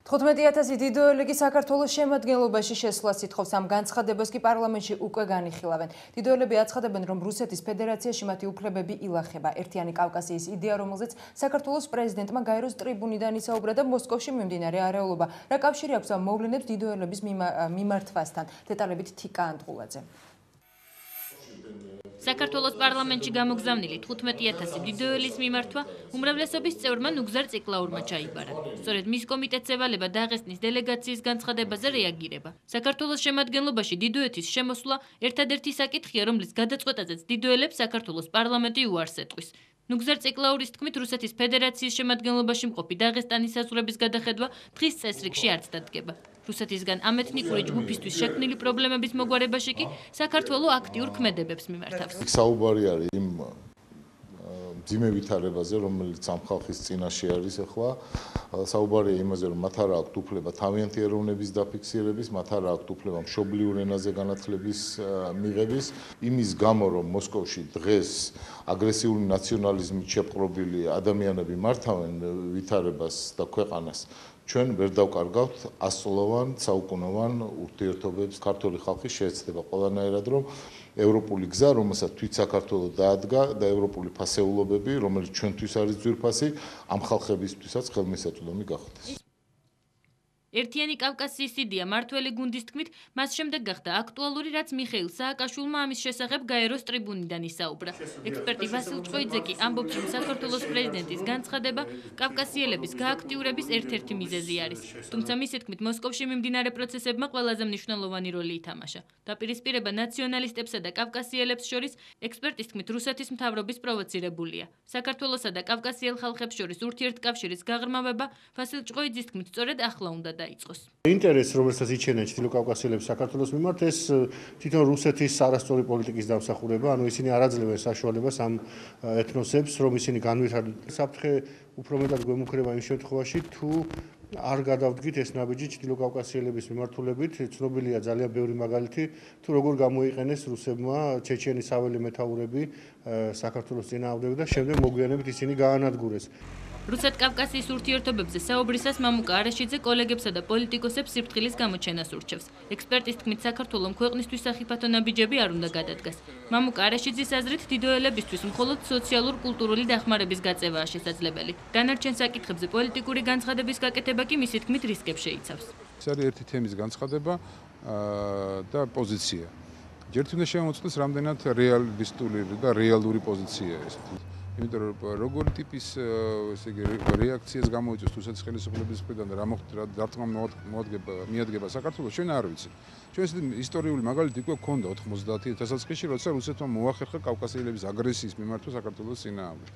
15,000 დიდოელიგი საქართველოს შემადგენლობაში შესვლას ითხოვს. ამ განცხადებას კი პარლამენტში უკვე განიხილავენ. დიდოელები აცხადებენ, რომ რუსეთის ფედერაციაში მათი უფლებები ილახება. ერთიანი კავკასიის იდეა, რომელზეც საქართველოს პრეზიდენტმა გაეროს ტრიბუნიდან ისაუბრა და მოსკოვში მიმდინარე არეულობა. რა კავშირი აქვს ამ მოვლენებს დიდოელების მიმართვასთან? დეტალებით თიკა ანტღულაძე. საქართველოს პარლამენტში გამოგზავნილი 15,000 დიდოელის მიმართვა უმრავლესობის წევრმა ნუგზარ ციკლაურმა ჩაიბარა. სწორედ მის კომიტეტს ევალება დაღესტნის დელეგაციის განცხადებაზე რეაგირება. საქართველოს შემადგენლობაში დიდოეთის შემოსვლა ერთადერთი საკითხია, რომლის გადაწყვეტაზეც დიდოელებს საქართველოს პარლამენტი უარს ეტყვის. ნუგზარ ციკლაურის თქმით, რუსეთის ფედერაციის შემადგენლობაში მყოფი დაღესტანის საზღვრების გადახედვა დღის წესრიგში არც დადგება. რუსეთისგან ამ ეთნიკური ჯგუფისთვის შექმნილი პრობლემების მოგვარებაში კი საქართველო აქტიურ ქმედებებს მიმართავს. საუბარი არის იმ მძიმე ვითარებაზე, რომელიც ამ ხალხის წინაშე არის ახლა. საუბარია იმაზე, რომ მათ არ აქვთ უფლება თავიანთი ეროვნების დაფიქსირების, მათ არ აქვთ უფლება მშობლიურ ენაზე განათლების მიღების. იმის გამო, რომ მოსკოვში დღეს აგრესიული ნაციონალიზმით შეპყრობილი ადამიანები მართავენ ვითარებას და ქვეყანას, ჩვენ ვერ დავკარგავთ ასწლოვან, საუკუნოვან ურთიერთობებს. ქართული ხალხი შეეცდება ყველანაირად, რომ ევროპული გზა, რომელსაც თვით საქართველოს დაადგა და ევროპული ფასეულობები, რომელიც ჩვენთვის არის ძვირფასი, ამ ხალხებისთვისაც ხელმისაწვდომი გახდეს. ერთიანი კავკასიის იდეა მართველი გუნდის თქმით, მას შემდეგ გახდა აქტუალური, რაც მიხეილ სააკაშვილმა ამის შესახებ გაეროს ტრიბუნიდან ისაუბრა. ექსპერტი ვასილ ჭყოიძე კი ამბობს, რომ საქართველოს პრეზიდენტის განცხადება კავკასიელების გააქტიურების ერთ-ერთი მიზეზი არის. თუმცა მისი თქმით, მოსკოვში მიმდინარე პროცესებმა ყველაზე მნიშვნელოვანი როლი ითამაშა. დაპირისპირება ნაციონალისტებსა და კავკასიელებს შორის ექსპერტის თქმით, რუსეთის მთავრობის პროვოცირებულია. საქართველოსა და კავკასიელ ხალხებს შორის ურთიერთკავშირის გაღრმავება ვასილ ჭყოიძის თქმით, სწორედ ახლა უნდა ინტერესს, რომელსაც იჩენენ ჩრდილოკავკასიელებს საქართველოს მიმართ, ეს თვითონ რუსეთის არასწორი პოლიტიკის დამსახურება, ანუ ისინი არ აძლევენ საშუალებას ამ ეთნოსებს, რომ ისინი განვითარდნენ. საფრთხე უფრო მეტად გვემუქრება იმ შემთხვევაში, თუ არ გადავდგით ეს ნაბიჯი ჩრდილოკავკასიელების მიმართულებით. ცნობილია ძალიან ბევრი მაგალითი, თუ როგორ გამოიყენეს რუსებმა ჩეჩენის საველე მეთაურები საქართველოს წინააღმდეგ და შემდეგ მოგვიანებით ისინი გაანადგურეს. რუსეთ-კავკასიის ურთიერთობებზე საუბრისას მამუკა არაშიძე კოლეგებსა და პოლიტიკოსებს სიფრთხილის გამოჩენას ურჩევს. ექსპერტის თქმით, საქართველომ ქვეყნისთვის სახიფათო ნაბიჯები არ უნდა გადადგას. მამუკა არაშიძის აზრით, დიდოელებისთვის მხოლოდ სოციალურ-კულტურული დახმარების გაწევაა შესაძლებელი. დანარჩენ საკითხებზე პოლიტიკური განცხადების გაკეთება კი მისი თქმით რისკებს შეიცავს. ეს არის ერთი თემის განცხადება და პოზიცია. ჯერ უნდა შემოწმდეს, რამდენად რეალისტური და რეალური პოზიციაა ეს. იმიტომ რომ როგორი ტიპის ესე იგი რეაქციას გამოიწვევს რუსეთის ხელისუფლების მხრიდან და რა დარტყმა მიადგება საქართველოს, ჩვენ არ ვიცით. ჩვენ ესეთი ისტორიული მაგალითი უკვე გვქონდა 90-იან დასაწყისში, როცა რუსეთმა მოახერხა კავკასიელების აგრესიის მიმართვა საქართველოს წინააღმდეგ.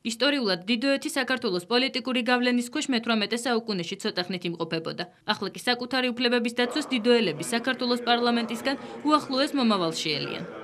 ისტორიულად დიდოეთი საქართველოს პოლიტიკური გავლენის ქვეშ მე-18 საუკუნეში ცოტა ხნით იმყოფებოდა. ახლა კი საკუთარი უფლებების დაცვას დიდოელები საქართველოს პარლამენტისგან უახლოეს მომავალში ელიან.